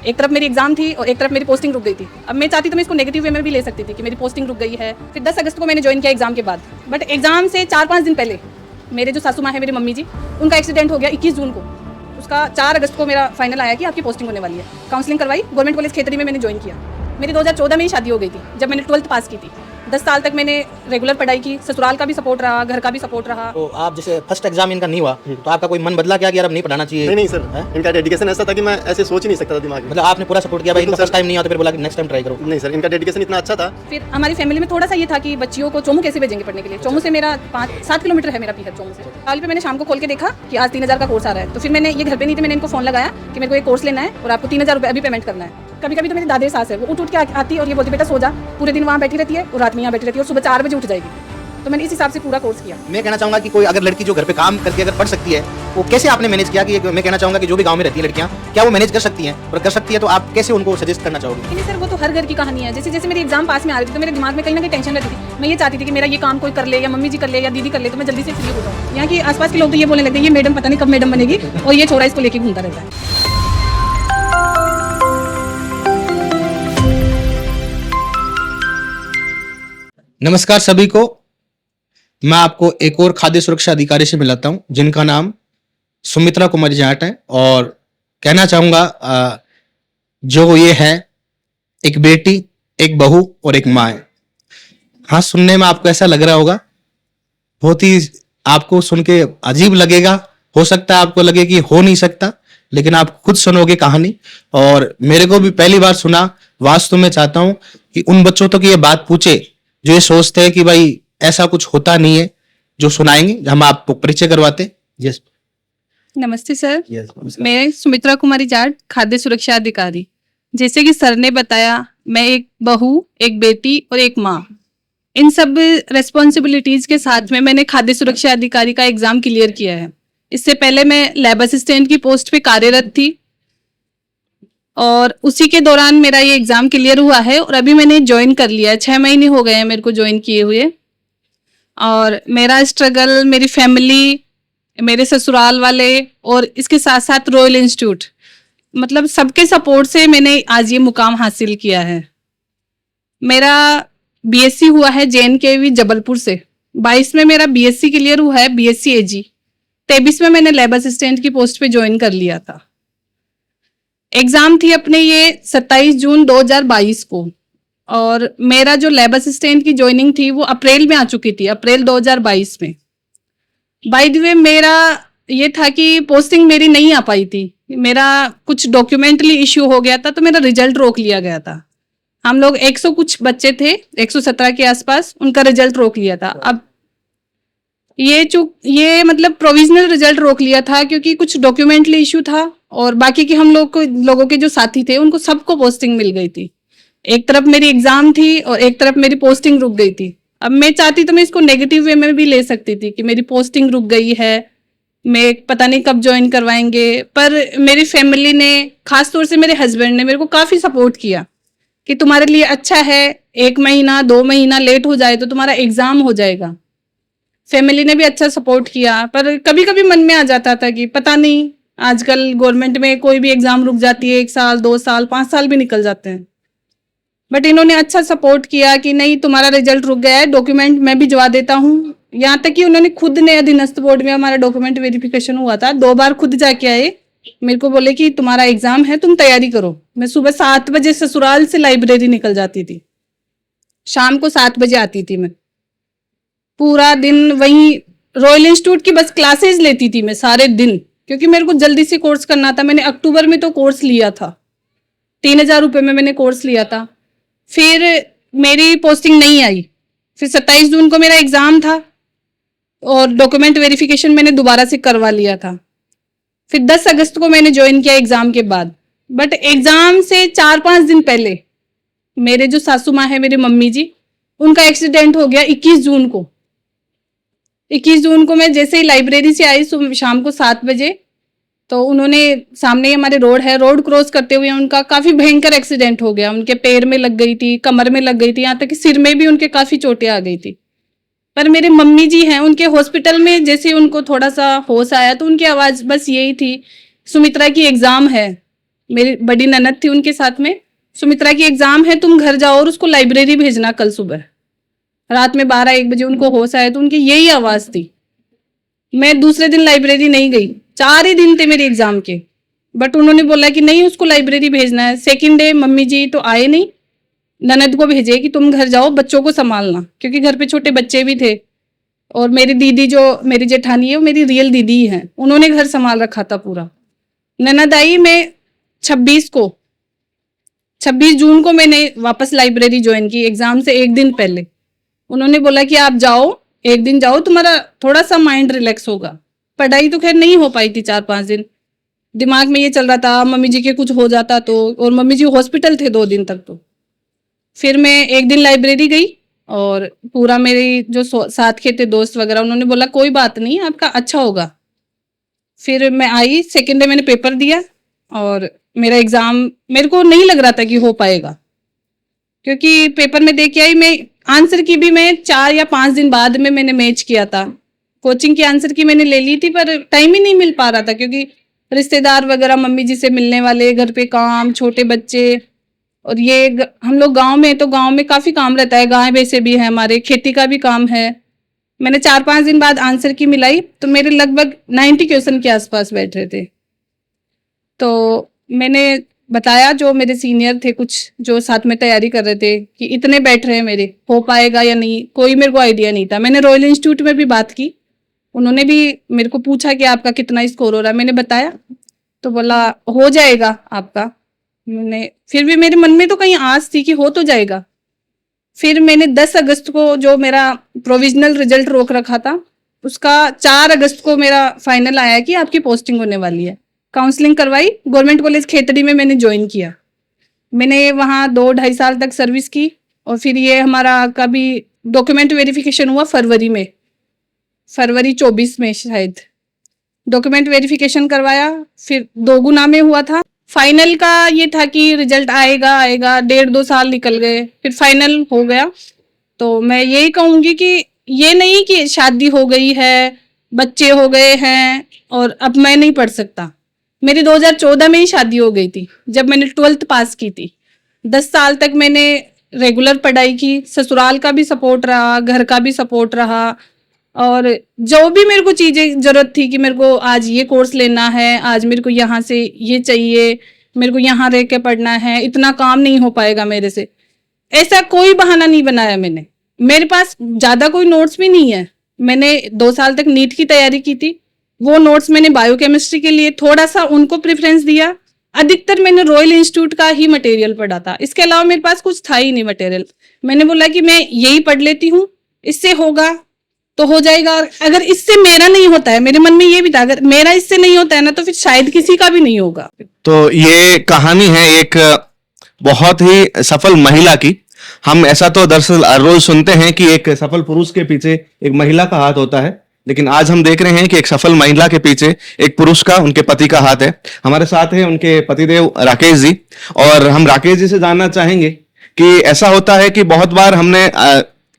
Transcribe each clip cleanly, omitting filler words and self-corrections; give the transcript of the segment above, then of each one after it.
एक तरफ मेरी एग्जाम थी और एक तरफ मेरी पोस्टिंग रुक गई थी। अब मैं चाहती तो मैं इसको नेगेटिव वे में भी ले सकती थी कि मेरी पोस्टिंग रुक गई है। फिर 10 अगस्त को मैंने ज्वाइन किया एग्जाम के बाद, बट एग्जाम से 4-5 दिन पहले मेरे जो सासू माँ है, मेरी मम्मी जी, उनका एक्सीडेंट हो गया 21 जून को। उसका 4 अगस्त को मेरा फाइनल आया कि आपकी पोस्टिंग होने वाली है। काउंसलिंग करवाई, गवर्नमेंट कॉलेज खेतरी में मैंने ज्वाइन किया। मेरी 2014 में ही शादी हो गई थी जब मैंने 12th पास की थी। 10 साल तक मैंने रेगुलर पढ़ाई की, ससुराल का भी सपोर्ट रहा, घर का भी सपोर्ट रहा। तो आप जैसे फर्स्ट एग्जाम इनका नहीं हुआ तो आपका कोई मन बदला क्या कि यार अब नहीं पढ़ाना चाहिए? नहीं सर, इनका डेडिकेशन ऐसा था कि मैं ऐसे सोच ही नहीं सकता था दिमाग में। मतलब आपने पूरा सपोर्ट किया भाई, इनका फर्स्ट टाइम नहीं हुआ तो फिर बोला कि नेक्स्ट टाइम ट्राई करो? नहीं सर, इनका डेडिकेशन इतना अच्छा था। फिर हमारी फैमिली में थोड़ा सा ये था कि बच्चियों को चोमू कैसे भेजेंगे पढ़ने के लिए। चोमू से मेरा 5-7 किलोमीटर है मेरा पीहर चोमू से। हाल पे मैंने शाम को खोल के देखा कि आज 3000 का कोर्स आ रहा है, तो फिर मैंने, ये घर पे नहीं थे, मैंने इनको फोन लगाया कि मेरे को एक कोर्स लेना है और आपको 3000 रुपये अभी पेमेंट करना है। कभी कभी तो मेरी दादी सास है, वो उठ के आती और ये बोलती बेटा सो जा, पूरे दिन वहाँ बैठी रहती है और रात में यहाँ बैठी रहती है और सुबह 4 बजे उठ जाएगी। तो मैंने इस हिसाब से पूरा कोर्स किया। मैं कहना चाहूंगा कि कोई अगर लड़की जो घर पे काम करके अगर पढ़ सकती है, वो कैसे आपने मैनेज किया? कि मैं कहना चाहूंगा कि जो भी गांव में रहती है लड़कियां, क्या वो मैनेज कर सकती हैं? और कर सकती है तो आप कैसे उनको सजेस्ट करना चाहोगे? नहीं सर, वो तो हर घर की कहानी है। जैसे जैसे मेरी एग्जाम पास में आ रही थी तो मेरे दिमाग में कहीं ना कहीं टेंशन रहती थी। मैं ये चाहती थी कि मेरा ये काम कोई कर ले, या मम्मी जी कर ले, या दीदी कर ले, तो मैं जल्दी से फ्री हो जाऊँ। यहाँ के आसपास के लोग तो ये बोलने लगते हैं ये मैडम पता नहीं कब मैडम बनेगी, और ये छोरा इसको लेके घूमता रहता है। नमस्कार सभी को, मैं आपको एक और खाद्य सुरक्षा अधिकारी से मिलाता हूं जिनका नाम सुमित्रा कुमारी जाट है। और कहना चाहूंगा जो ये है एक बेटी, एक बहू और एक माँ है। हाँ, सुनने में आपको ऐसा लग रहा होगा, बहुत ही आपको सुन के अजीब लगेगा, हो सकता है आपको लगे कि हो नहीं सकता, लेकिन आप खुद सुनोगे कहानी। और मेरे को भी पहली बार सुना। वास्तव में चाहता हूं कि उन बच्चों तक ये बात पूछे जो ये सोचते हैं कि भाई ऐसा कुछ होता नहीं है, जो सुनाएंगे, हम आपको परिचय करवाते। यस, नमस्ते सर। यस, मैं सुमित्रा कुमारी जाट, खाद्य सुरक्षा अधिकारी। जैसे कि सर ने बताया, मैं एक बहू, एक बेटी और एक माँ, इन सब रेस्पॉन्सिबिलिटीज के साथ में मैंने खाद्य सुरक्षा अधिकारी का एग्जाम क्लियर किया है। इससे पहले मैं लैब असिस्टेंट की पोस्ट पे कार्यरत थी और उसी के दौरान मेरा ये एग्जाम क्लियर हुआ है और अभी मैंने ज्वाइन कर लिया है। 6 महीने हो गए हैं मेरे को ज्वाइन किए हुए। और मेरा स्ट्रगल, मेरी फैमिली, मेरे ससुराल वाले और इसके साथ साथ रॉयल इंस्टीट्यूट, मतलब सबके सपोर्ट से मैंने आज ये मुकाम हासिल किया है। मेरा बीएससी हुआ है JNKV जबलपुर से। 22 में मेरा बीएससी क्लियर हुआ है, BSc AG। 23 में मैंने लैब असिस्टेंट की पोस्ट पे ज्वाइन कर लिया था। एग्जाम थी अपने ये 27 जून 2022 को, और मेरा जो लैब असिस्टेंट की ज्वाइनिंग थी वो अप्रैल में आ चुकी थी, अप्रैल 2022 में। बाय द वे मेरा ये था कि पोस्टिंग मेरी नहीं आ पाई थी, मेरा कुछ डॉक्यूमेंटली इश्यू हो गया था, तो मेरा रिजल्ट रोक लिया गया था। हम लोग 100 कुछ बच्चे थे, 117 के आसपास, उनका रिजल्ट रोक लिया था। अब ये मतलब प्रोविजनल रिजल्ट रोक लिया था क्योंकि कुछ डॉक्यूमेंटली इश्यू था, और बाकी के हम लोगों के जो साथी थे उनको सबको पोस्टिंग मिल गई थी। एक तरफ मेरी एग्जाम थी और एक तरफ मेरी पोस्टिंग रुक गई थी। अब मैं चाहती तो मैं इसको नेगेटिव वे में भी ले सकती थी कि मेरी पोस्टिंग रुक गई है, मैं पता नहीं कब ज्वाइन करवाएंगे। पर मेरी फैमिली ने, खासतौर से मेरे हस्बैंड ने मेरे को काफ़ी सपोर्ट किया कि तुम्हारे लिए अच्छा है, 1 महीना 2 महीना लेट हो जाए तो तुम्हारा एग्जाम हो जाएगा। फैमिली ने भी अच्छा सपोर्ट किया। पर कभी कभी मन में आ जाता था कि पता नहीं, आजकल गवर्नमेंट में कोई भी एग्जाम रुक जाती है, 1 साल 2 साल 5 साल भी निकल जाते हैं। बट इन्होंने अच्छा सपोर्ट किया कि नहीं, तुम्हारा रिजल्ट रुक गया है, डॉक्यूमेंट मैं भिजवा देता हूँ। यहाँ तक कि उन्होंने खुद ने अधीनस्थ बोर्ड में हमारा डॉक्यूमेंट वेरिफिकेशन हुआ था, 2 बार खुद जाके आए, मेरे को बोले कि तुम्हारा एग्जाम है, तुम तैयारी करो। मैं सुबह 7 बजे ससुराल से लाइब्रेरी निकल जाती थी, शाम को 7 बजे आती थी। मैं पूरा दिन वहीं रॉयल इंस्टीट्यूट की बस क्लासेस लेती थी मैं सारे दिन, क्योंकि मेरे को जल्दी से कोर्स करना था। मैंने अक्टूबर में तो कोर्स लिया था, 3000 रुपये में मैंने कोर्स लिया था। फिर मेरी पोस्टिंग नहीं आई। फिर 27 जून को मेरा एग्जाम था और डॉक्यूमेंट वेरिफिकेशन मैंने दोबारा से करवा लिया था। फिर 10 अगस्त को मैंने ज्वाइन किया एग्जाम के बाद। बट एग्जाम से 4-5 दिन पहले मेरे जो सासू माँ है, मेरी मम्मी जी, उनका एक्सीडेंट हो गया 21 जून को। 21 जून को मैं जैसे ही लाइब्रेरी से आई शाम को 7 बजे, तो उन्होंने, सामने ही हमारे रोड है, रोड क्रॉस करते हुए उनका काफ़ी भयंकर एक्सीडेंट हो गया। उनके पैर में लग गई थी, कमर में लग गई थी, यहाँ तक कि सिर में भी उनके काफ़ी चोटें आ गई थी। पर मेरे मम्मी जी हैं, उनके हॉस्पिटल में जैसे उनको थोड़ा सा होश आया तो उनकी आवाज़ बस यही थी, सुमित्रा की एग्ज़ाम है, मेरी बड़ी ननद थी उनके साथ में, सुमित्रा की एग्जाम है, तुम घर जाओ और उसको लाइब्रेरी भेजना कल सुबह। रात में 12-1 बजे उनको होश आया तो उनकी यही आवाज थी। मैं दूसरे दिन लाइब्रेरी नहीं गई, 4 ही दिन थे मेरे एग्जाम के, बट उन्होंने बोला कि नहीं उसको लाइब्रेरी भेजना है। सेकंड डे मम्मी जी तो आए नहीं, ननद को भेजे कि तुम घर जाओ बच्चों को संभालना, क्योंकि घर पे छोटे बच्चे भी थे। और मेरी दीदी जो मेरी जेठानी है वो मेरी रियल दीदी ही है, उन्होंने घर संभाल रखा था पूरा। ननद आई, मैं 26 जून को मैंने वापस लाइब्रेरी ज्वाइन की एग्जाम से 1 दिन पहले। उन्होंने बोला कि आप जाओ, 1 दिन जाओ, तुम्हारा थोड़ा सा माइंड रिलैक्स होगा। पढ़ाई तो खैर नहीं हो पाई थी 4-5 दिन, दिमाग में ये चल रहा था मम्मी जी के कुछ हो जाता तो, और मम्मी जी हॉस्पिटल थे 2 दिन तक। तो फिर मैं 1 दिन लाइब्रेरी गई और पूरा मेरी जो साथ के थे दोस्त वगैरह, उन्होंने बोला कोई बात नहीं आपका अच्छा होगा। फिर मैं आई, सेकेंड डे मैंने पेपर दिया और मेरा एग्जाम मेरे को नहीं लग रहा था कि हो पाएगा, क्योंकि पेपर में दे के आई मैं। आंसर की भी मैं 4 या 5 दिन बाद में मैंने मैच किया था। कोचिंग की आंसर की मैंने ले ली थी, पर टाइम ही नहीं मिल पा रहा था, क्योंकि रिश्तेदार वगैरह मम्मी जी से मिलने वाले, घर पे काम, छोटे बच्चे, और ये हम लोग गांव में, तो गांव में काफी काम रहता है, गाय भैंसे भी है हमारे, खेती का भी काम है। मैंने 4-5 दिन बाद आंसर की मिलाई तो मेरे लगभग 90 क्वेश्चन के आसपास बैठ रहे थे। तो मैंने बताया, जो मेरे सीनियर थे कुछ जो साथ में तैयारी कर रहे थे, कि इतने बैठ रहे हैं मेरे, हो पाएगा या नहीं, कोई मेरे को आइडिया नहीं था। मैंने रॉयल इंस्टीट्यूट में भी बात की, उन्होंने भी मेरे को पूछा कि आपका कितना स्कोर हो रहा है, मैंने बताया तो बोला हो जाएगा आपका। मैंने फिर भी मेरे मन में तो कहीं आस थी कि हो तो जाएगा। फिर मैंने 10 अगस्त को जो मेरा प्रोविजनल रिजल्ट रोक रखा था, उसका 4 अगस्त को मेरा फाइनल आया कि आपकी पोस्टिंग होने वाली है। काउंसलिंग करवाई, गवर्नमेंट कॉलेज खेतड़ी में मैंने ज्वाइन किया। मैंने वहाँ 2-2.5 साल तक सर्विस की, और फिर ये हमारा कभी डॉक्यूमेंट वेरिफिकेशन हुआ फरवरी 24 में शायद डॉक्यूमेंट वेरिफिकेशन करवाया। फिर 2 गुना में हुआ था। फाइनल का ये था कि रिजल्ट आएगा, 1.5-2 साल निकल गए, फिर फाइनल हो गया। तो मैं यही कहूंगी कि ये नहीं कि शादी हो गई है, बच्चे हो गए हैं और अब मैं नहीं पढ़ सकता। मेरी 2014 में ही शादी हो गई थी, जब मैंने 12th पास की थी। 10 साल तक मैंने रेगुलर पढ़ाई की, ससुराल का भी सपोर्ट रहा, घर का भी सपोर्ट रहा, और जो भी मेरे को चीजें जरूरत थी कि मेरे को आज ये कोर्स लेना है, आज मेरे को यहाँ से ये चाहिए, मेरे को यहाँ रह के पढ़ना है, इतना काम नहीं हो पाएगा मेरे से, ऐसा कोई बहाना नहीं बनाया मैंने। मेरे पास ज्यादा कोई नोट्स भी नहीं है। मैंने 2 साल तक नीट की तैयारी की थी, वो नोट्स मैंने बायोकेमिस्ट्री के लिए थोड़ा सा उनको प्रेफरेंस दिया। अधिकतर मैंने रॉयल इंस्टीट्यूट का ही मटेरियल पढ़ा था, इसके अलावा मेरे पास कुछ था ही नहीं मटेरियल। मैंने बोला कि मैं यही पढ़ लेती हूँ, इससे होगा तो हो जाएगा। अगर इससे मेरा नहीं होता है, मेरे मन में ये भी था, अगर मेरा इससे नहीं होता है ना, तो फिर शायद किसी का भी नहीं होगा। तो ये कहानी है एक बहुत ही सफल महिला की। हम ऐसा तो दरअसल रोज सुनते हैं कि एक सफल पुरुष के पीछे एक महिला का हाथ होता है, लेकिन आज हम देख रहे हैं कि एक सफल महिला के पीछे एक पुरुष का, उनके पति का हाथ है। हमारे साथ है उनके पतिदेव राकेश जी, और हम राकेश जी से जानना चाहेंगे कि ऐसा होता है कि बहुत बार हमने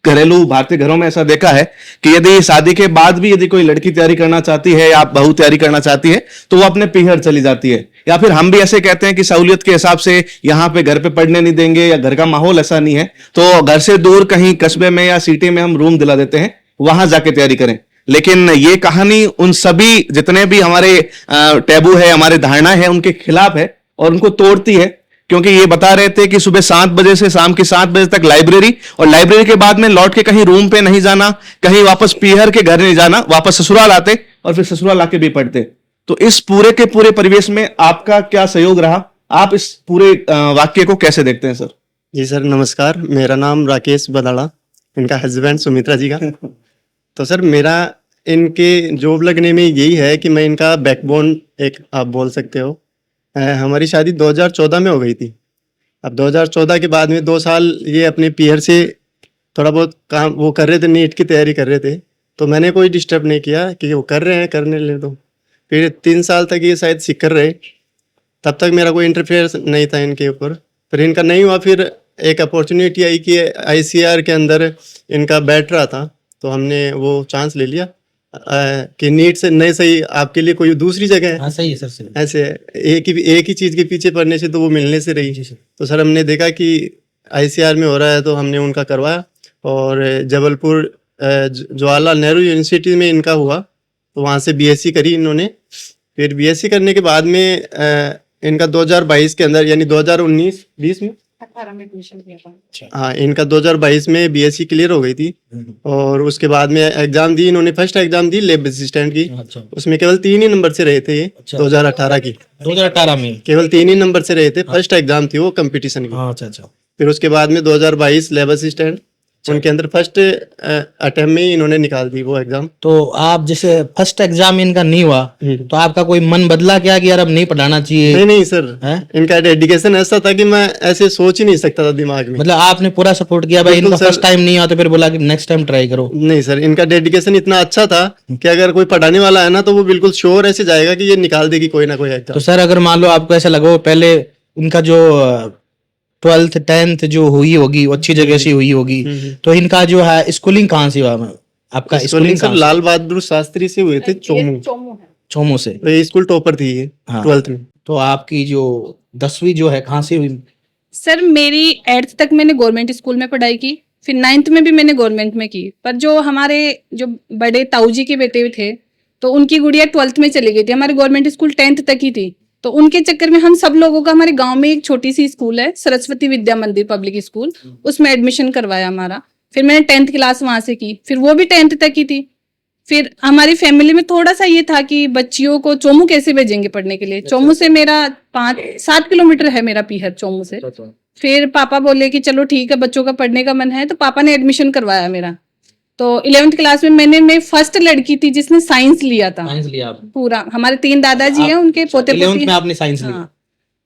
घरेलू भारतीय घरों में ऐसा देखा है कि यदि शादी के बाद भी यदि कोई लड़की तैयारी करना चाहती है या बहू तैयारी करना चाहती है तो वो अपने पीहर चली जाती है, या फिर हम भी ऐसे कहते हैं कि सहूलियत के हिसाब से यहाँ पे घर पे पढ़ने नहीं देंगे या घर का माहौल ऐसा नहीं है, तो घर से दूर कहीं कस्बे में या सिटी में हम रूम दिला देते हैं, वहां जाके तैयारी करें। लेकिन ये कहानी उन सभी जितने भी हमारे टैबू है, हमारे धारणा है, उनके खिलाफ है और उनको तोड़ती है। क्योंकि ये बता रहे थे कि सुबह 7 बजे से शाम के 7 बजे तक लाइब्रेरी, और लाइब्रेरी के बाद में लौट के कहीं रूम पे नहीं जाना, कहीं वापस पीहर के घर नहीं जाना, वापस ससुराल आते और फिर ससुराल आके भी पढ़ते। तो इस पूरे के पूरे परिवेश में आपका क्या सहयोग रहा? आप इस पूरे वाक्य को कैसे देखते हैं सर? जी सर नमस्कार, मेरा नाम राकेश बदाड़ा, इनका हस्बैंड सुमित्रा जी का। तो सर मेरा इनके जॉब लगने में यही है कि मैं इनका बैकबोन एक आप बोल सकते हो। हमारी शादी 2014 में हो गई थी। अब 2014 के बाद में 2 साल ये अपने पीहर से थोड़ा बहुत काम वो कर रहे थे, नीट की तैयारी कर रहे थे, तो मैंने कोई डिस्टर्ब नहीं किया कि वो कर रहे हैं, करने ले दो। फिर 3 साल तक ये शायद सीख कर रहे, तब तक मेरा कोई इंटरफेयर नहीं था इनके ऊपर। फिर इनका नहीं हुआ, फिर एक अपॉर्चुनिटी आई कि ICAR के अंदर इनका बैठ रहा था, तो हमने वो चांस ले लिया कि नीट से नहीं सही, आपके लिए कोई दूसरी जगह है? हाँ सही है सर, सही है। ऐसे एक ही चीज के पीछे पढ़ने से तो वो मिलने से रही। जी सर। तो सर हमने देखा कि आईसीआर में हो रहा है तो हमने उनका करवाया, और जबलपुर जवाहरलाल नेहरू यूनिवर्सिटी में इनका हुआ, तो वहाँ से बीएससी करी इन्होंने। फिर बीएससी करने के बाद में इनका 2022 के अंदर, यानी 2019-20 में, 18 में एडमिशन किया था। हाँ, इनका 2022 में बीएससी क्लियर हो गई थी। और उसके बाद में एग्जाम दी इन्होंने, फर्स्ट एग्जाम दी लेब असिस्टेंट की, अच्छा। उसमें केवल 3 ही नंबर से रहे थे ये। अच्छा। 2018 की 2018 में। केवल 3 ही नंबर से रहे थे, फर्स्ट एग्जाम थी वो कंपटीशन की। हाँ, अच्छा अच्छा। फिर उसके बाद में 2022 लेब असिस्टेंट, उनके अंदर फर्स्ट अटेम्प्ट में ही इन्होंने निकाल दी वो एग्जाम। तो आप जैसे फर्स्ट एग्जाम इनका नहीं हुआ, तो आपका कोई मन बदला क्या कि यार अब नहीं पढ़ाना चाहिए? नहीं नहीं सर, हैं? इनका डेडिकेशन ऐसा था कि मैं ऐसे सोच ही नहीं सकता था दिमाग में। मतलब आपने पूरा सपोर्ट किया भाई, बिल्कुल इनका सर। फर्स्ट टाइम नहीं हुआ तो फिर बोला कि नेक्स्ट टाइम ट्राई करो? नहीं सर, इनका डेडिकेशन इतना अच्छा था कि अगर कोई पढ़ाने वाला है ना तो वो बिल्कुल श्योर ऐसे जाएगा कि ये निकाल देगी कोई ना कोई तो एग्जाम। सर अगर मान लो आपको ऐसा लगा हो पहले इनका जो 12th 10th जो हुई होगी वो अच्छी जगह से हुई होगी, तो इनका जो है स्कूलिंग कहाँ से हुआ? आपका schooling schooling sir Lal Bahadur Shastri से हुए थे, चोमू। चोमू है। चोमू से। तो ये स्कूल टॉपर थी ये हाँ। 12th में। तो आपकी जो 10वीं जो है कहाँ से हुई? सर मेरी 8th तक मैंने गवर्नमेंट स्कूल में पढ़ाई की, फिर 9th में भी मैंने गवर्नमेंट में की। पर जो हमारे जो बड़े ताऊ जी के बेटे थे, तो उनकी गुड़िया 12th में चली गई थी। हमारे गवर्नमेंट स्कूल 10th तक ही थी, तो उनके चक्कर में हम सब लोगों का, हमारे गांव में एक छोटी सी स्कूल है सरस्वती विद्या मंदिर पब्लिक स्कूल, उसमें एडमिशन करवाया हमारा। फिर मैंने 10th क्लास वहां से की, फिर वो भी 10th तक ही थी। फिर हमारी फैमिली में थोड़ा सा ये था कि बच्चियों को चोमू कैसे भेजेंगे पढ़ने के लिए। चोमू से मेरा 5-7 किलोमीटर है मेरा पीहर चोमू से। फिर पापा बोले कि चलो ठीक है, बच्चों का पढ़ने का मन है, तो पापा ने एडमिशन करवाया मेरा। तो 11th क्लास में मैं फर्स्ट लड़की थी जिसने साइंस लिया था। साइंस लिया आपने? पूरा, हमारे 3 दादाजी हैं, उनके पोते 11th पोती में आपने साइंस लिया? हाँ।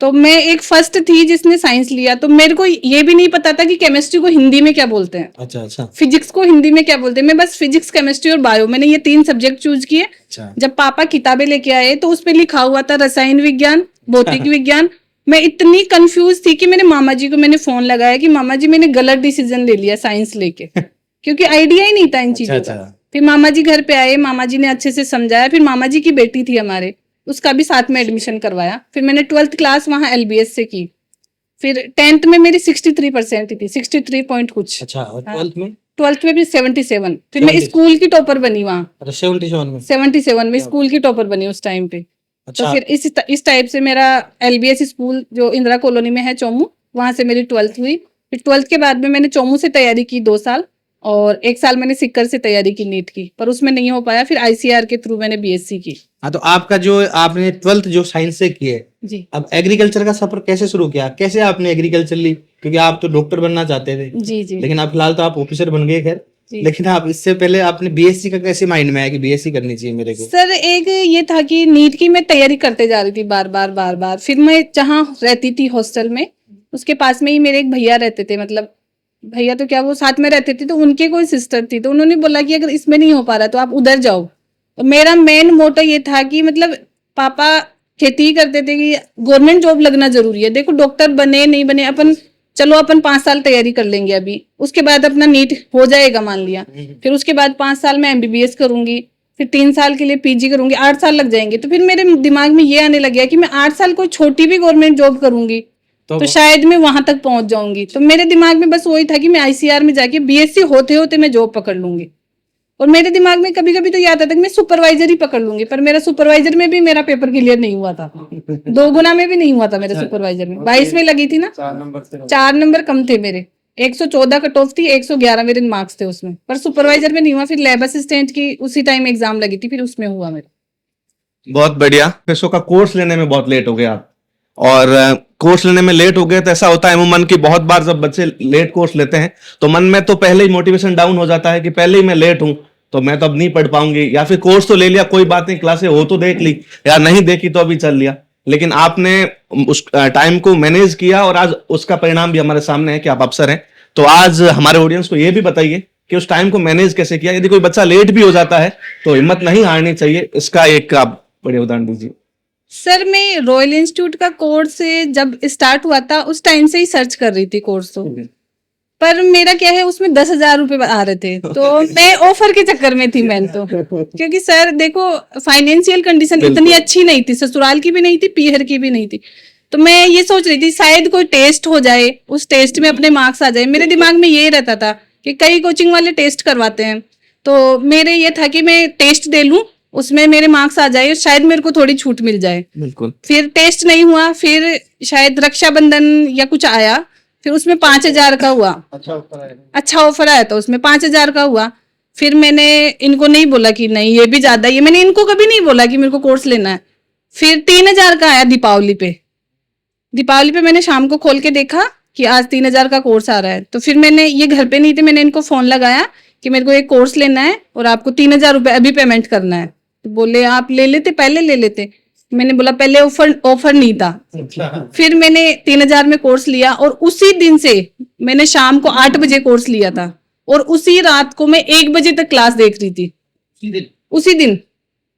तो मैं एक फर्स्ट थी जिसने साइंस लिया। तो मेरे को ये भी नहीं पता था कि केमिस्ट्री को हिंदी में क्या बोलते हैं, अच्छा अच्छा फिजिक्स को हिंदी में क्या बोलते हैं। मैं बस फिजिक्स, केमिस्ट्री और बायो, मैंने ये 3 सब्जेक्ट चूज किए। अच्छा। जब पापा किताबें लेके आए तो उसपे लिखा हुआ था रसायन विज्ञान, भौतिक विज्ञान। मैं इतनी कंफ्यूज थी कि मैंने मामा जी को फोन लगाया कि मामा जी मैंने गलत डिसीजन ले लिया साइंस लेके, क्योंकि आइडिया ही नहीं था इन चीजों का। फिर मामा जी घर पे आए, मामा जी ने अच्छे से समझाया। फिर मामा जी की बेटी थी हमारे, उसका भी साथ में एडमिशन करवाया। फिर मैंने 12th क्लास वहां एलबीएस से की। फिर 10th में मेरी 63% थी, 63 पॉइंट कुछ। अच्छा। और 12th में? 12th में भी 77। फिर मैं 77 स्कूल की टॉपर बनी वहां, अच्छा 77 में? 77 में स्कूल की टॉपर बनी उस टाइम पे। अच्छा। तो फिर इस टाइप से मेरा एलबीएस स्कूल जो इंदिरा कॉलोनी में है चोमू, वहां से मेरी 12th हुई। फिर 12th के बाद में मैंने चोमू से तैयारी की 2 साल, और 1 साल मैंने सिक्कर से तैयारी की नीट की, पर उसमें नहीं हो पाया। फिर आईसीआर के थ्रू मैंने बीएससी की। हाँ, तो आपका जो आपने 12th जो साइंस से की है, जी अब एग्रीकल्चर का सफर कैसे शुरू किया? कैसे आपने एग्रीकल्चर ली? क्योंकि आप तो डॉक्टर बनना चाहते थे, जी जी लेकिन आप फिलहाल तो आप ऑफिसर बन गए खैर। जी। लेकिन आप इससे पहले आपने बीएससी का कैसे माइंड में आया कि बीएससी करनी चाहिए मेरे को? सर एक ये था कि नीट की मैं तैयारी करते जा रही थी बार बार। फिर मैं जहाँ रहती थी हॉस्टल में, उसके पास में ही मेरे एक भैया रहते थे, मतलब भैया तो क्या, वो साथ में रहते थे। तो उनके कोई सिस्टर थी, तो उन्होंने बोला कि अगर इसमें नहीं हो पा रहा तो आप उधर जाओ। तो मेरा मेन मोटो ये था कि मतलब पापा खेती ही करते थे कि गवर्नमेंट जॉब लगना जरूरी है। देखो डॉक्टर बने नहीं बने, अपन चलो अपन 5 साल तैयारी कर लेंगे अभी, उसके बाद अपना नीट हो जाएगा मान लिया। फिर उसके बाद 5 साल में एमबीबीएस करूंगी, फिर 3 साल के लिए पीजी करूंगी, 8 साल लग जाएंगे। तो फिर मेरे दिमाग में ये आने लग गया कि मैं 8 साल कोई छोटी भी गवर्नमेंट जॉब करूंगी तो शायद मैं वहां तक पहुंच जाऊंगी। तो मेरे दिमाग में बस वही था कि मैं आईसीआर में जाके बीएससी होते होते मैं जॉब पकड़ लूंगी। और मेरे दिमाग में कभी कभी तो ये आता था कि मैं सुपरवाइजर ही पकड़ लूंगी, पर मेरा सुपरवाइजर में भी मेरा पेपर क्लियर नहीं हुआ था। 2 गुना में भी नहीं हुआ था मेरे सुपरवाइजर में। 22 में लगी थी ना, 4 नंबर कम थे मेरे। 114 कट ऑफ थी, 111 मेरे मार्क्स थे उसमें, पर सुपरवाइजर में नहीं हुआ। फिर लैब असिस्टेंट की उसी टाइम एग्जाम लगी थी, फिर उसमें हुआ मेरा। बहुत बढ़िया। पैसों का कोर्स लेने में बहुत लेट हो गया आप, और कोर्स लेने में लेट हो गए तो ऐसा होता है अमूमन कि बहुत बार जब बच्चे लेट कोर्स लेते हैं तो मन में तो पहले ही मोटिवेशन डाउन हो जाता है कि पहले ही मैं लेट हूं तो मैं तो अब नहीं पढ़ पाऊंगी, या फिर कोर्स तो ले लिया कोई बात नहीं, क्लासें हो तो देख ली, या नहीं देखी तो अभी चल लिया। लेकिन आपने उस टाइम को मैनेज किया और आज उसका परिणाम भी हमारे सामने है कि आप अफसर हैं। तो आज हमारे ऑडियंस को यह भी बताइए कि उस टाइम को मैनेज कैसे किया। यदि कोई बच्चा लेट भी हो जाता है तो हिम्मत नहीं हारनी चाहिए, इसका एक आप बड़े उदाहरण दीजिए। सर मैं रॉयल इंस्टीट्यूट का कोर्स जब स्टार्ट हुआ था उस टाइम से ही सर्च कर रही थी कोर्स। तो पर मेरा क्या है उसमें 10,000 रुपए आ रहे थे, तो मैं ऑफर के चक्कर में थी मैं तो, क्योंकि सर देखो फाइनेंशियल कंडीशन इतनी अच्छी नहीं थी, ससुराल की भी नहीं थी, पीहर की भी नहीं थी। तो मैं ये सोच रही थी शायद कोई टेस्ट हो जाए, उस टेस्ट में अपने मार्क्स आ जाए, मेरे दिमाग में यही रहता था कि कई कोचिंग वाले टेस्ट करवाते हैं, तो मेरे ये था कि मैं टेस्ट दे लूं, उसमें मेरे मार्क्स आ जाए, शायद मेरे को थोड़ी छूट मिल जाए। बिल्कुल। फिर टेस्ट नहीं हुआ, फिर शायद रक्षाबंधन या कुछ आया, फिर उसमें 5,000 का हुआ, अच्छा ऑफर आया था, उसमें 5,000 का हुआ। फिर मैंने इनको नहीं बोला कि नहीं ये भी ज्यादा है, मैंने इनको कभी नहीं बोला कि मेरे को कोर्स लेना है। फिर 3,000 का आया दीपावली पे मैंने शाम को खोल के देखा कि आज 3,000 का कोर्स आ रहा है, तो फिर मैंने, ये घर पे नहीं थे, मैंने इनको फोन लगाया कि मेरे को एक कोर्स लेना है और आपको 3,000 रुपए अभी पेमेंट करना है। तो बोले आप ले लेते, पहले ले लेते। मैंने बोला पहले ऑफर नहीं था। फिर मैंने 3,000 में कोर्स लिया और उसी दिन से मैंने शाम को 8 बजे कोर्स लिया था और उसी रात को मैं 1 बजे तक क्लास देख रही थी। उसी दिन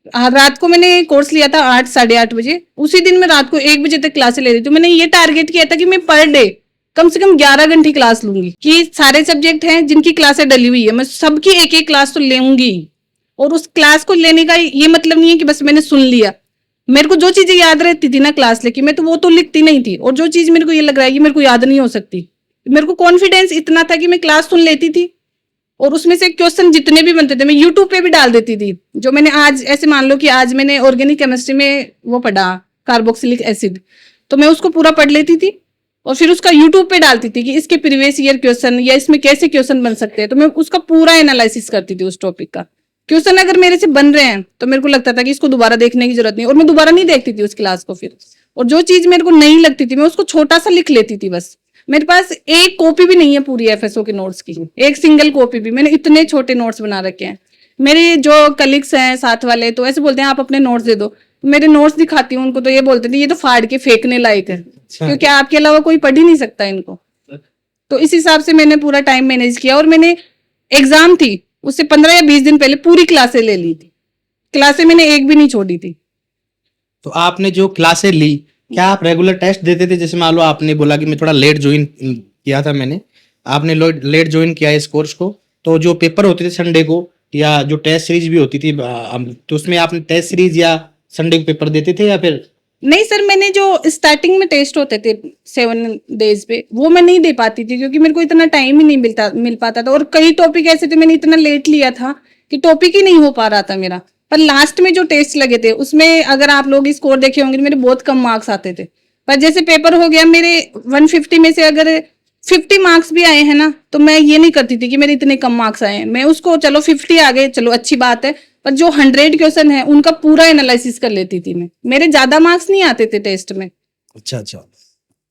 रात को मैंने कोर्स लिया था 8 साढ़े 8 बजे, उसी दिन मैं रात को 1 बजे तक क्लास ले रही थी। मैंने ये टारगेट किया था कि मैं पर डे कम से कम 11 घंटे क्लास लूंगी, कि सारे सब्जेक्ट हैं जिनकी क्लासें डली हुई है, मैं सबकी एक एक क्लास तो लेंगी। और उस क्लास को लेने का ये मतलब नहीं है कि बस मैंने सुन लिया, मेरे को जो चीजें याद रहती थी ना क्लास लेके, मैं तो वो तो लिखती नहीं थी, और जो चीज मेरे को ये लग रहा है कि मेरे को याद नहीं हो सकती, मेरे को कॉन्फिडेंस इतना था कि मैं क्लास सुन लेती थी और उसमें से क्वेश्चन जितने भी बनते थे मैं यूट्यूब पे भी डाल देती थी। जो मैंने आज ऐसे मान लो कि आज मैंने ऑर्गेनिक केमिस्ट्री में वो पढ़ा कार्बोक्सिलिक एसिड, तो मैं उसको पूरा पढ़ लेती थी और फिर उसका यूट्यूब पे डालती थी कि इसके प्रीवियस ईयर क्वेश्चन या इसमें कैसे क्वेश्चन बन सकते हैं, तो मैं उसका पूरा एनालिसिस करती थी उस टॉपिक का। क्वेश्चन अगर मेरे से बन रहे हैं तो मेरे को लगता था कि इसको दोबारा देखने की जरूरत नहीं, और मैं दोबारा नहीं देखती थी उस क्लास को फिर। और जो चीज मेरे को नहीं लगती थी मैं उसको छोटा सा लिख लेती थी बस। मेरे पास एक कॉपी भी नहीं है पूरी एफएसओ के नोट्स की, एक सिंगल कॉपी भी, मैंने इतने छोटे नोट्स बना रखे हैं। मेरे जो कलीग्स हैं साथ वाले तो ऐसे बोलते हैं आप अपने नोट्स दे दो, मेरे नोट्स दिखाती हूँ उनको तो ये बोलते थे ये तो फाड़ के फेंकने लायक है, क्योंकि आपके अलावा कोई पढ़ ही नहीं सकता इनको। तो इस हिसाब से मैंने पूरा टाइम मैनेज किया, और मैंने एग्जाम थी उससे 15 या 20 दिन पहले पूरी क्लासें ले ली थी, क्लासें मैंने एक भी नहीं छोड़ी थी। तो आपने जो क्लासें ली, क्या आप रेगुलर टेस्ट देते थे? जैसे मान लो आपने बोला कि मैं थोड़ा लेट ज्वाइन किया था, मैंने आपने लेट ज्वाइन किया इस कोर्स को, तो जो पेपर होते थे संडे को या जो टेस्ट सीरीज भी होती थी तो उसमें आपने टेस्ट सीरीज या संडे को पेपर देते थे या फिर? नहीं सर, मैंने जो स्टार्टिंग में टेस्ट होते थे 7 डेज पे वो मैं नहीं दे पाती थी, क्योंकि मेरे को इतना टाइम ही नहीं मिल पाता था, और कई टॉपिक ऐसे थे मैंने इतना लेट लिया था कि टॉपिक ही नहीं हो पा रहा था मेरा। पर लास्ट में जो टेस्ट लगे थे उसमें अगर आप लोग स्कोर देखे होंगे मेरे बहुत कम मार्क्स आते थे, पर जैसे पेपर हो गया मेरे 150 में से अगर 50 मार्क्स भी आए हैं ना, तो मैं ये नहीं करती थी कि मेरे इतने कम मार्क्स आए हैं, मैं उसको चलो 50 आ गए चलो अच्छी बात है, पर जो 100 क्वेश्चन है उनका पूरा एनालिसिस कर लेती थी मैं, मेरे ज्यादा मार्क्स नहीं आते थे टेस्ट में। अच्छा अच्छा।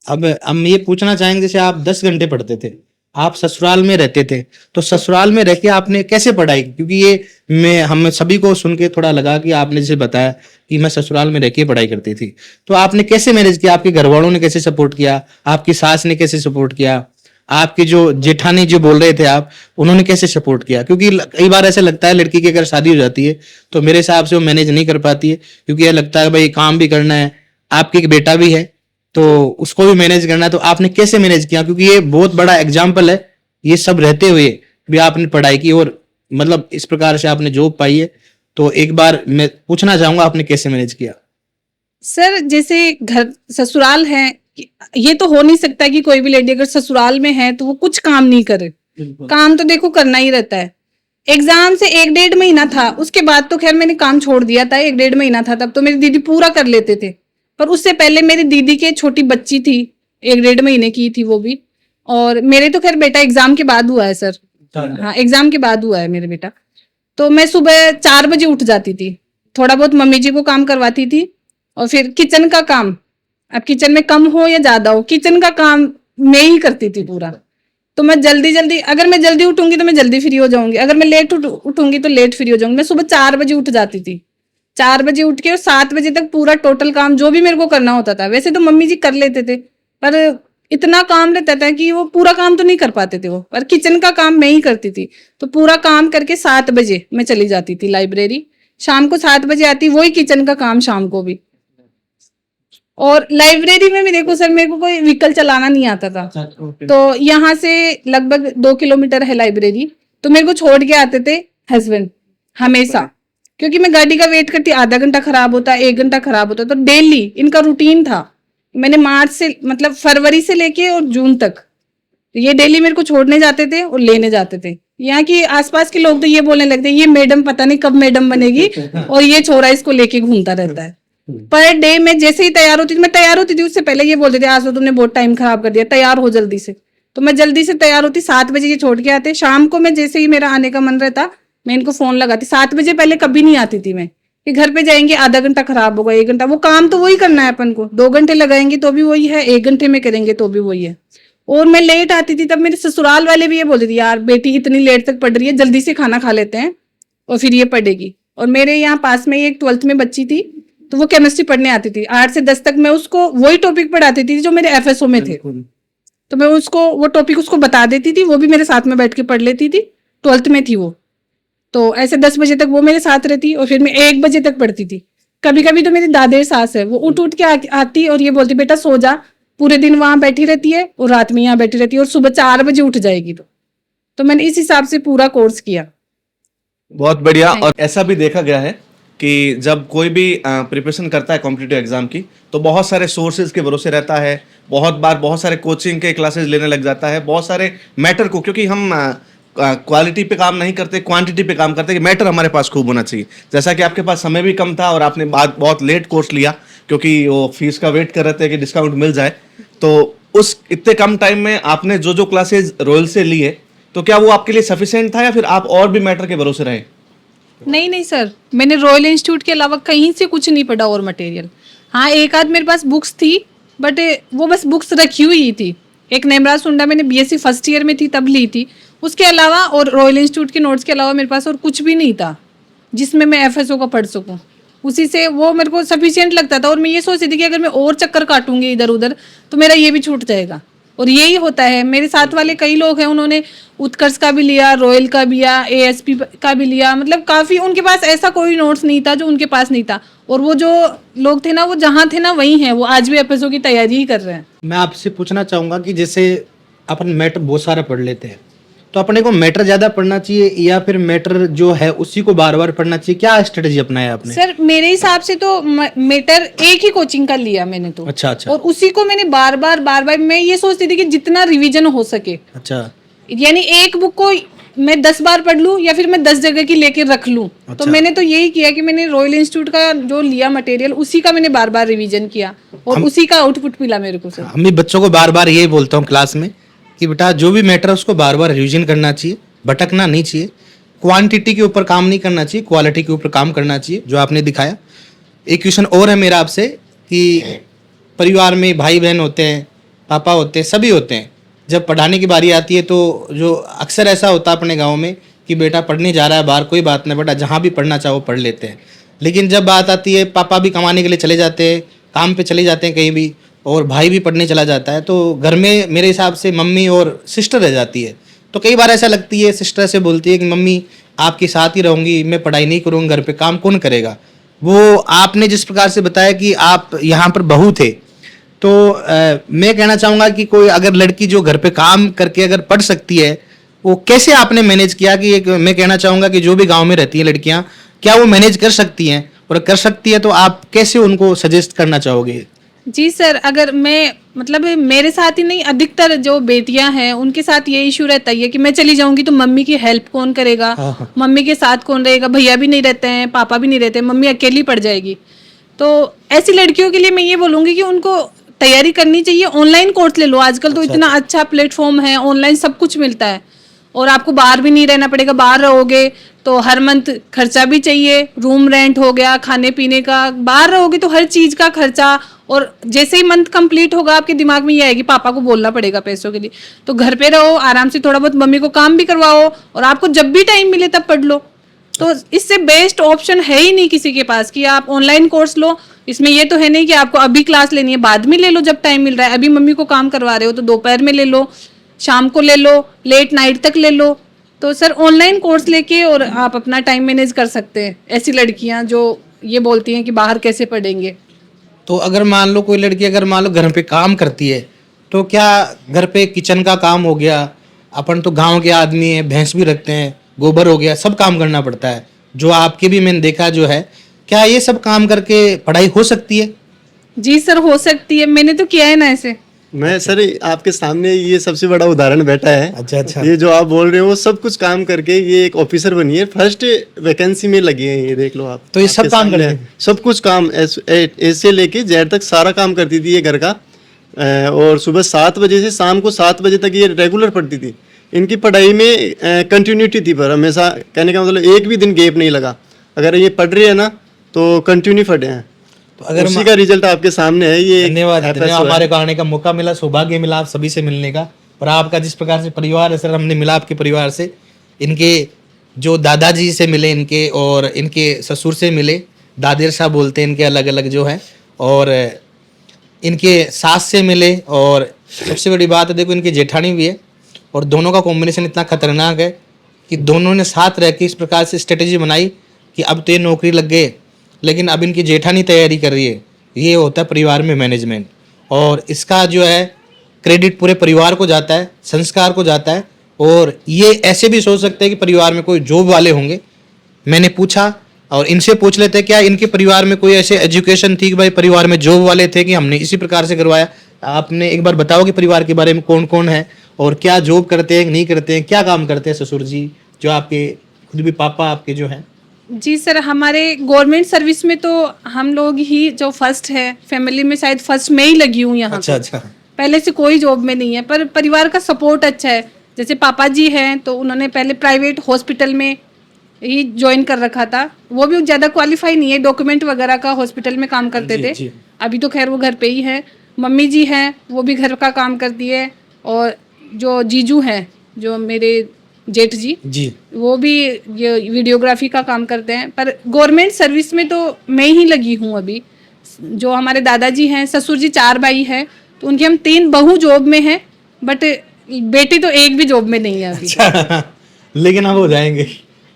अब हम ये पूछना चाहेंगे, जैसे आप 10 घंटे पढ़ते थे, आप ससुराल में रहते थे, तो ससुराल में रह के आपने कैसे पढ़ाई? क्योंकि ये हम सभी को सुन के थोड़ा लगा कि आपने जैसे बताया कि मैं ससुराल में रह के पढ़ाई करती थी, तो आपने कैसे मैनेज किया? आपके घर वालों ने कैसे सपोर्ट किया? आपकी सास ने कैसे सपोर्ट किया? आपके जो जेठानी जो बोल रहे थे आप, उन्होंने कैसे सपोर्ट किया? क्योंकि कई बार ऐसा लगता है लड़की की अगर शादी हो जाती है तो मेरे हिसाब से वो मैनेज नहीं कर पाती है, क्योंकि यह लगता है भाई काम भी करना है, आपके एक बेटा भी है तो उसको भी मैनेज करना है। तो आपने कैसे मैनेज किया? क्योंकि ये बहुत बड़ा एग्जाम्पल है, ये सब रहते हुए भी आपने पढ़ाई की और मतलब इस प्रकार से आपने जॉब पाई है। तो एक बार मैं पूछना चाहूंगा आपने कैसे मैनेज किया? सर जैसे घर ससुराल है, ये तो हो नहीं सकता कि कोई भी लेडी अगर ससुराल में है तो वो कुछ काम नहीं करे, काम तो देखो करना ही रहता है। एग्जाम से 1-1.5 महीना था, उसके बाद तो खैर मैंने काम छोड़ दिया था, 1-1.5 महीना था तब तो मेरी दीदी पूरा कर लेते थे, पर उससे पहले मेरी दीदी के छोटी बच्ची थी 1-1.5 महीने की थी वो भी, और मेरे तो खैर बेटा एग्जाम के बाद हुआ है सर, हाँ एग्जाम के बाद हुआ है मेरे बेटा। तो मैं सुबह 4 बजे उठ जाती थी, थोड़ा बहुत मम्मी जी को काम करवाती थी, और फिर किचन का काम, अब किचन में कम हो या ज्यादा हो किचन का काम मैं ही करती थी पूरा। तो मैं जल्दी अगर मैं जल्दी उठूंगी तो मैं जल्दी फ्री हो जाऊंगी, अगर मैं लेट उठूंगी तो लेट फ्री हो जाऊंगी। मैं सुबह 4 बजे उठ जाती थी, 4 बजे उठ के और 7 बजे तक पूरा टोटल काम जो भी मेरे को करना होता था, वैसे तो मम्मी जी कर लेते थे पर इतना काम रहता था कि वो पूरा काम तो नहीं कर पाते थे वो, पर किचन का काम मैं ही करती थी। तो पूरा काम करके 7 बजे मैं चली जाती थी लाइब्रेरी, शाम को 7 बजे आती, वही किचन का काम शाम को भी। और लाइब्रेरी में भी देखो सर, मेरे को कोई व्हीकल चलाना नहीं आता था। तो यहाँ से लगभग 2 किलोमीटर है लाइब्रेरी, तो मेरे को छोड़ के आते थे हस्बैंड हमेशा, क्योंकि मैं गाड़ी का वेट करती, आधा घंटा खराब होता, 1 घंटा खराब होता, तो डेली इनका रूटीन था। मैंने मार्च से मतलब फरवरी से लेके और जून तक ये डेली मेरे को छोड़ने जाते थे और लेने जाते थे। यहाँ की आसपास के लोग तो ये बोलने लगते, ये मैडम पता नहीं कब मैडम बनेगी और ये छोरा इसको लेके घूमता रहता है। पर डे में जैसे ही तैयार होती थी, मैं तैयार होती थी उससे पहले ये बोलते थे आज तो तुमने बहुत टाइम खराब कर दिया, तैयार हो जल्दी से। तो मैं जल्दी से तैयार होती, 7 बजे ये छोड़ के आते। शाम को मैं जैसे ही मेरा आने का मन रहता, मैं इनको फोन लगाती। 7 बजे पहले कभी नहीं आती थी मैं, कि घर पे जाएंगे आधा घंटा खराब होगा, 1 घंटा, वो काम तो वही करना है अपन को, 2 घंटे लगाएंगे तो भी वही है, 1 घंटे में करेंगे तो भी वही है। और मैं लेट आती थी, तब मेरे ससुराल वाले भी ये बोलते थे यार बेटी इतनी लेट तक पढ़ रही है, जल्दी से खाना खा लेते हैं और फिर ये पढ़ेगी। और मेरे यहाँ पास में एक 12th में बच्ची थी, तो वो केमिस्ट्री पढ़ने आती थी, 8 से 10 तक मैं उसको वही टॉपिक पढ़ाती थी जो मेरे एफएसओ में थे। तो मैं उसको वो टॉपिक उसको बता देती थी, वो भी मेरे साथ में बैठ के पढ़ लेती थी। 12th में थी वो, तो ऐसे 10 बजे तक वो मेरे साथ रहती और फिर मैं 1 बजे तक पढ़ती थी। कभी कभी तो मेरी दादेर सास है, वो उठ के आती और ये बोलती बेटा सो जा, पूरे दिन वहां बैठी रहती है और रात में यहाँ बैठी रहती है और सुबह 4 बजे उठ जाएगी। तो मैंने इस हिसाब से पूरा कोर्स किया। बहुत बढ़िया। और ऐसा भी देखा गया है कि जब कोई भी प्रिपरेशन करता है कॉम्पिटिटिव एग्जाम की, तो बहुत सारे सोर्सेज के भरोसे रहता है, बहुत बार बहुत सारे कोचिंग के क्लासेस लेने लग जाता है, बहुत सारे मैटर को, क्योंकि हम क्वालिटी पे काम नहीं करते, क्वांटिटी पे काम करते, कि मैटर हमारे पास खूब होना चाहिए। जैसा कि आपके पास समय भी कम था और आपने बहुत लेट कोर्स लिया, क्योंकि वो फीस का वेट कर रहे थे कि डिस्काउंट मिल जाए, तो उस इतने कम टाइम में आपने जो जो क्लासेज रॉयल से लिए, तो क्या वो आपके लिए सफिशिएंट था या फिर आप और भी मैटर के भरोसे रहे? नहीं सर, मैंने रॉयल इंस्टीट्यूट के अलावा कहीं से कुछ नहीं पढ़ा और मटेरियल। हाँ, एक आध मेरे पास बुक्स थी, बट वो बस बुक्स रखी हुई थी। एक नेमराज सुंडा मैंने बीएससी फर्स्ट ईयर में थी तब ली थी, उसके अलावा और रॉयल इंस्टीट्यूट के नोट्स के अलावा मेरे पास और कुछ भी नहीं था जिसमें मैं एफएसओ का पढ़ सकूं। उसी से वो मेरे को सफिशिएंट लगता था और मैं ये सोचती थी कि अगर मैं और चक्कर काटूंगी इधर उधर तो मेरा ये भी छूट जाएगा। और यही होता है, मेरे साथ वाले कई लोग हैं, उन्होंने उत्कर्ष का भी लिया, रॉयल का भी लिया, एएसपी का भी लिया, मतलब काफ़ी उनके पास ऐसा कोई नोट्स नहीं था जो उनके पास नहीं था। और वो जो लोग थे ना, वो जहाँ थे ना वहीं हैं, वो आज भी एफएसओ की तैयारी ही कर रहे हैं। मैं आपसे पूछना चाहूंगा कि जैसे अपन मैटर बहुत सारा पढ़ लेते हैं, तो अपने को मैटर ज्यादा पढ़ना चाहिए या फिर मैटर जो है उसी को बार बार पढ़ना चाहिए? क्या स्ट्रेटेजी अपनाया आपने? सर मेरे हिसाब से तो मेटर एक ही कोचिंग का लिया मैंने तो। अच्छा। और उसी को मैंने बार बार मैं ये सोचती थी कि जितना रिवीजन हो सके, अच्छा, यानी एक बुक को मैं 10 बार पढ़ लूं या फिर मैं 10 जगह की लेके रख लूं। तो मैंने तो यही किया कि मैंने रॉयल इंस्टीट्यूट का जो लिया मटेरियल, उसी का मैंने बार बार रिवीजन किया और उसी का आउटपुट मिला मेरे को सर। हम भी बच्चों को बार बार यही बोलता हूँ क्लास में कि बेटा जो भी मैटर है उसको बार बार रिवीजन करना चाहिए, भटकना नहीं चाहिए, क्वांटिटी के ऊपर काम नहीं करना चाहिए, क्वालिटी के ऊपर काम करना चाहिए, जो आपने दिखाया। एक क्वेश्चन और है मेरा आपसे कि परिवार में भाई बहन होते हैं, पापा होते हैं, सभी होते हैं, जब पढ़ाने की बारी आती है तो जो अक्सर ऐसा होता है अपने गाँव में कि बेटा पढ़ने जा रहा है बाहर, कोई बात नहीं बेटा, जहाँ भी पढ़ना चाहो पढ़ लेते हैं। लेकिन जब बात आती है पापा भी कमाने के लिए चले जाते हैं, काम पे चले जाते हैं कहीं भी, और भाई भी पढ़ने चला जाता है, तो घर में मेरे हिसाब से मम्मी और सिस्टर रह जाती है। तो कई बार ऐसा लगती है, सिस्टर से बोलती है कि मम्मी आपके साथ ही रहूँगी, मैं पढ़ाई नहीं करूँगी, घर पे काम कौन करेगा। वो आपने जिस प्रकार से बताया कि आप यहाँ पर बहू थे, तो मैं कहना चाहूँगा कि कोई अगर लड़की जो घर पे काम करके अगर पढ़ सकती है, वो कैसे आपने मैनेज किया? कि एक मैं कहना चाहूँगा कि जो भी गाँव में रहती हैं लड़कियाँ, क्या वो मैनेज कर सकती हैं? और कर सकती है तो आप कैसे उनको सजेस्ट करना चाहोगे? जी सर, अगर मैं मतलब मेरे साथ ही नहीं, अधिकतर जो बेटियां हैं उनके साथ ये इशू रहता है कि मैं चली जाऊंगी तो मम्मी की हेल्प कौन करेगा, मम्मी के साथ कौन रहेगा, भैया भी नहीं रहते हैं, पापा भी नहीं रहते, मम्मी अकेली पड़ जाएगी। तो ऐसी लड़कियों के लिए मैं ये बोलूंगी कि उनको तैयारी करनी चाहिए, ऑनलाइन कोर्स ले लो, आजकल तो इतना अच्छा प्लेटफॉर्म है, ऑनलाइन सब कुछ मिलता है और आपको बाहर भी नहीं रहना पड़ेगा। बाहर रहोगे तो हर मंथ खर्चा भी चाहिए, रूम रेंट हो गया, खाने पीने का, बाहर रहोगे तो हर चीज का खर्चा। और जैसे ही मंथ कंप्लीट होगा आपके दिमाग में ये आएगी पापा को बोलना पड़ेगा पैसों के लिए, तो घर पे रहो आराम से, थोड़ा बहुत मम्मी को काम भी करवाओ और आपको जब भी टाइम मिले तब पढ़ लो। तो इससे बेस्ट ऑप्शन है ही नहीं किसी के पास कि आप ऑनलाइन कोर्स लो। इसमें ये तो है नहीं कि आपको अभी क्लास लेनी है, बाद में ले लो जब टाइम मिल रहा है। अभी मम्मी को काम करवा रहे हो तो दोपहर में ले लो, शाम को ले लो, लेट नाइट तक ले लो। तो सर ऑनलाइन कोर्स लेके और आप अपना टाइम मैनेज कर सकते हैं, ऐसी लड़कियां जो ये बोलती हैं कि बाहर कैसे पढ़ेंगे। तो अगर मान लो कोई लड़की अगर मान लो घर पे काम करती है, तो क्या घर पे किचन का काम हो गया, अपन तो गांव के आदमी है, भैंस भी रखते हैं, गोबर हो गया, सब काम करना पड़ता है, जो आपके भी मैंने देखा जो है, क्या ये सब काम करके पढ़ाई हो सकती है? जी सर, हो सकती है, मैंने तो किया है ना ऐसे। मैं सर आपके सामने ये सबसे बड़ा उदाहरण बैठा है। अच्छा अच्छा। ये जो आप बोल रहे हो वो सब कुछ काम करके ये एक ऑफिसर बनी है, फर्स्ट वैकेंसी में लगी है, ये देख लो आप। तो ये सब आपके काम सामने करती है। सब कुछ काम ए से लेके जेड तक सारा काम करती थी ये घर का। और सुबह 7 बजे से शाम को 7 बजे तक ये रेगुलर पढ़ती थी। इनकी पढ़ाई में कंटिन्यूटी थी, पर हमेशा कहने का मतलब एक भी दिन गैप नहीं लगा। अगर ये पढ़ रही है ना तो कंटिन्यू पढ़े हैं। तो अगर उसी का रिजल्ट आपके सामने है। ये धन्यवाद FSO धन्यवाद, है। हमारे को आने का मौका मिला, सौभाग्य मिला आप सभी से मिलने का, और आपका जिस प्रकार से परिवार है सर, हमने मिला आपके परिवार से, इनके जो दादाजी से मिले इनके, और इनके ससुर से मिले, दादेर साहब बोलते हैं इनके अलग अलग जो है, और इनके सास से मिले, और सबसे बड़ी बात है देखो इनकी जेठानी भी है, और दोनों का कॉम्बिनेशन इतना खतरनाक है कि दोनों ने साथ रह के इस प्रकार से स्ट्रेटेजी बनाई कि अब तो ये नौकरी लग गए, लेकिन अब इनकी जेठानी तैयारी कर रही है। ये होता है परिवार में मैनेजमेंट, और इसका जो है क्रेडिट पूरे परिवार को जाता है, संस्कार को जाता है। और ये ऐसे भी सोच सकते हैं कि परिवार में कोई जॉब वाले होंगे, मैंने पूछा और इनसे पूछ लेते हैं क्या इनके परिवार में कोई ऐसे एजुकेशन थी कि भाई परिवार में जॉब वाले थे, कि हमने इसी प्रकार से करवाया। आपने एक बार बताओ कि परिवार के बारे में कौन कौन है और क्या जॉब करते हैं नहीं करते हैं, क्या काम करते हैं ससुर जी, जो आपके खुद भी पापा आपके जो हैं? जी सर, हमारे गवर्नमेंट सर्विस में तो हम लोग ही जो फर्स्ट है, फैमिली में शायद फर्स्ट में ही लगी हूँ यहाँ। अच्छा अच्छा। पहले से कोई जॉब में नहीं है, पर परिवार का सपोर्ट अच्छा है। जैसे पापा जी हैं तो उन्होंने पहले प्राइवेट हॉस्पिटल में ही ज्वाइन कर रखा था, वो भी ज़्यादा क्वालिफाई नहीं है, डॉक्यूमेंट वगैरह का हॉस्पिटल में काम करते जी, थे। जी। अभी तो खैर वो घर पे ही है। मम्मी जी हैं वो भी घर का काम करती है, और जो जीजू हैं जो मेरे जेठ जी, जी वो भी ये वीडियोग्राफी का काम करते हैं। पर गवर्नमेंट सर्विस में तो मैं ही लगी हूँ अभी। जो हमारे दादाजी हैं, ससुर जी 4 भाई हैं, तो उनकी हम 3 बहू जॉब में हैं, बट बेटी तो एक भी जॉब में नहीं है अभी। अच्छा लेकिन अब हो जाएंगे।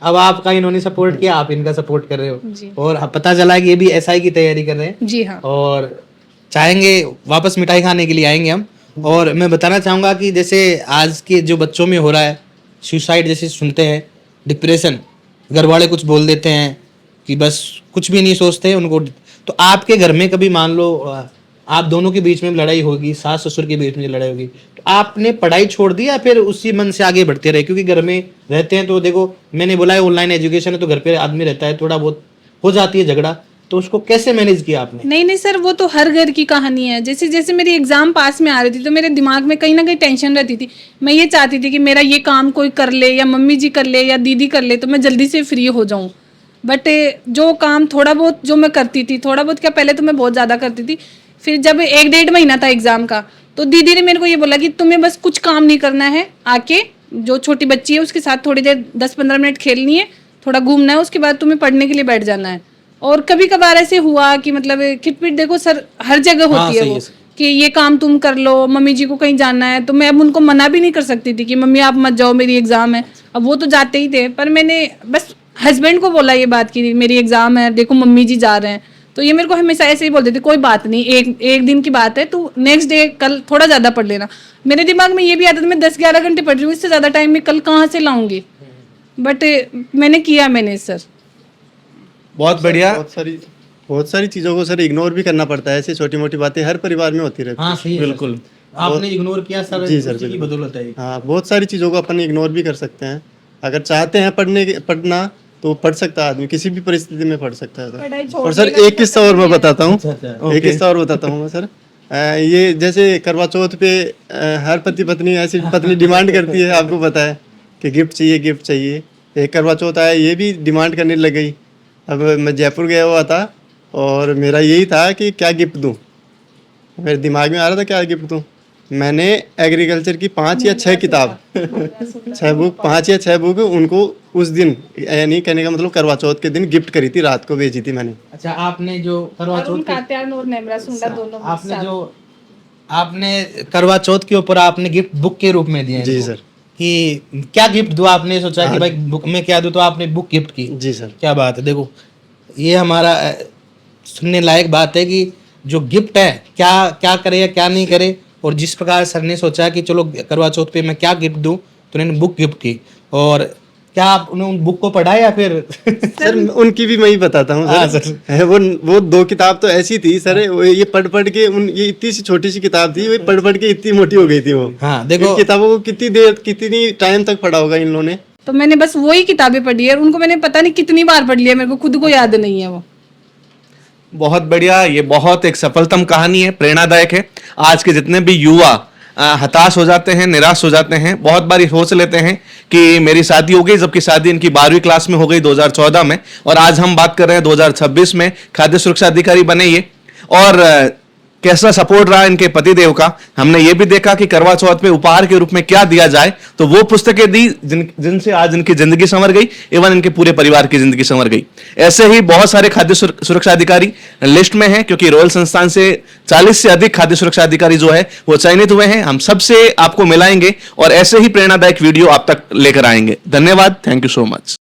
अब आपका इन्होंने सपोर्ट किया, आप इनका सपोर्ट कर रहे हो, जी। और अब पता चला कि ये भी एसआई की तैयारी कर रहे हैं, जी हाँ। और चाहेंगे वापस मिठाई खाने के लिए आएंगे हम। और मैं बताना चाहूँगा कि जैसे आज के जो बच्चों में हो रहा है सुसाइड, जैसे सुनते हैं डिप्रेशन, घर वाले कुछ बोल देते हैं कि बस कुछ भी नहीं सोचते उनको। तो आपके घर में कभी मान लो आप दोनों के बीच में लड़ाई होगी, सास ससुर के बीच में लड़ाई होगी, तो आपने पढ़ाई छोड़ दी या फिर उसी मन से आगे बढ़ते रहे? क्योंकि घर में रहते हैं तो देखो मैंने बोला है ऑनलाइन एजुकेशन है तो घर पे आदमी रहता है, थोड़ा बहुत हो जाती है झगड़ा, तो उसको कैसे मैनेज किया आपने? नहीं सर, वो तो हर घर की कहानी है। जैसे जैसे मेरी एग्जाम पास में आ रही थी तो मेरे दिमाग में कहीं ना कहीं टेंशन रहती थी। मैं ये चाहती थी कि मेरा ये काम कोई कर ले, या मम्मी जी कर ले, या दीदी कर ले, तो मैं जल्दी से फ्री हो जाऊं। बट जो काम थोड़ा बहुत जो मैं करती थी, थोड़ा बहुत क्या, पहले तो मैं बहुत ज़्यादा करती थी। फिर जब 1-1.5 महीना था एग्जाम का, तो दीदी ने मेरे को ये बोला कि तुम्हें बस कुछ काम नहीं करना है, आके जो छोटी बच्ची है उसके साथ थोड़ी देर 10-15 मिनट खेलनी है, थोड़ा घूमना है, उसके बाद तुम्हें पढ़ने के लिए बैठ जाना है। और कभी कभार ऐसे हुआ कि मतलब खिटपिट देखो सर हर जगह होती है वो, कि ये काम तुम कर लो, मम्मी जी को कहीं जाना है, तो मैं अब उनको मना भी नहीं कर सकती थी कि मम्मी आप मत जाओ मेरी एग्जाम है। अब वो तो जाते ही थे, पर मैंने बस हस्बैंड को बोला ये बात की मेरी एग्जाम है, देखो मम्मी जी जा रहे हैं, तो ये मेरे को हमेशा ऐसे ही बोलते थे कोई बात नहीं, एक दिन की बात है, तो नेक्स्ट डे कल थोड़ा ज़्यादा पढ़ लेना। मेरे दिमाग में ये भी आता था मैं 10-11 घंटे पढ़ रही हूँ, इससे ज़्यादा टाइम मैं कल कहाँ से लाऊंगी। बट मैंने किया सर। बहुत बढ़िया। बहुत सारी चीज़ों को सर इग्नोर भी करना पड़ता है। ऐसी छोटी मोटी बातें हर परिवार में होती रहती है। हाँ सही है, बिल्कुल आपने इग्नोर किया सर, जी सर, उसी की बिल्कुल। बदौलत है। हाँ, बहुत सारी चीज़ों को अपन इग्नोर भी कर सकते हैं। अगर चाहते हैं पढ़ना तो पढ़ सकता है आदमी, किसी भी परिस्थिति में पढ़ सकता है पढ़ाई सर। छोड़ और सर देगा एक किस्सा और मैं बताता हूँ, अच्छा, एक किस्सा और बताता हूँ मैं सर। ये जैसे करवा चौथ पे हर पति पत्नी ऐसी पत्नी डिमांड करती है, आपको पता है कि गिफ्ट चाहिए गिफ्ट चाहिए। एक करवा चौथ आया, ये भी डिमांड करने लग गई। अब मैं जयपुर गया हुआ था और मेरा यही था कि क्या गिफ्ट दूँ, मेरे दिमाग में आ रहा था क्या गिफ्ट दूँ। मैंने एग्रीकल्चर की 5 या 6 किताब 6 बुक 5 या 6 बुक उनको उस दिन, यानी कहने का मतलब करवा चौथ के दिन गिफ्ट करी थी, रात को भेजी थी मैंने। अच्छा, आपने जो करवा चौथ आपने करवा चौथ के ऊपर आपने गिफ्ट बुक के रूप में दिया जी सर। कि क्या गिफ्ट दूं, आपने सोचा कि भाई बुक में क्या दूं, तो आपने बुक गिफ्ट की। जी सर। क्या बात है। देखो ये हमारा सुनने लायक बात है कि जो गिफ्ट है क्या क्या करे या क्या नहीं करे, और जिस प्रकार सर ने सोचा कि चलो करवा चौथ पे मैं क्या गिफ्ट दूं, तो उन्होंने बुक गिफ्ट की। और क्या आपने उन बुक को पढ़ा या फिर सर उनकी भी मैं ही बताता हूँ हाँ, सर। सर। है वो 2 किताब तो ऐसी थी सर, ये पढ़ पढ़ के ये इतनी सी छोटी सी किताब थी, वो पढ़ पढ़ के इतनी मोटी हो गई थी वो। हाँ देखो, इन किताबों को कितनी टाइम तक पढ़ा होगा इन लोगों ने। तो मैंने बस वही किताबें पढ़ी है, और उनको मैंने पता नहीं कितनी बार पढ़ लिया, मेरे को खुद को याद नहीं है वो। बहुत बढ़िया, ये बहुत एक सफलतम कहानी है, प्रेरणादायक है। आज के जितने भी युवा हताश हो जाते हैं, निराश हो जाते हैं, बहुत बार ये सोच लेते हैं कि मेरी शादी हो गई, जबकि शादी इनकी 12वीं क्लास में हो गई 2014 में, और आज हम बात कर रहे हैं 2026 में खाद्य सुरक्षा अधिकारी बने ये। और कैसा सपोर्ट रहा इनके पतिदेव का, हमने ये भी देखा कि करवा चौथ पे उपहार के रूप में क्या दिया जाए, तो वो पुस्तकें दी जिनसे आज इनकी जिंदगी संवर गई, एवं इनके पूरे परिवार की जिंदगी संवर गई। ऐसे ही बहुत सारे खाद्य सुरक्षा अधिकारी लिस्ट में हैं, क्योंकि रॉयल संस्थान से 40 से अधिक खाद्य सुरक्षा अधिकारी जो है वो चयनित हुए हैं। हम सबसे आपको मिलाएंगे और ऐसे ही प्रेरणादायक वीडियो आप तक लेकर आएंगे। धन्यवाद, थैंक यू सो मच।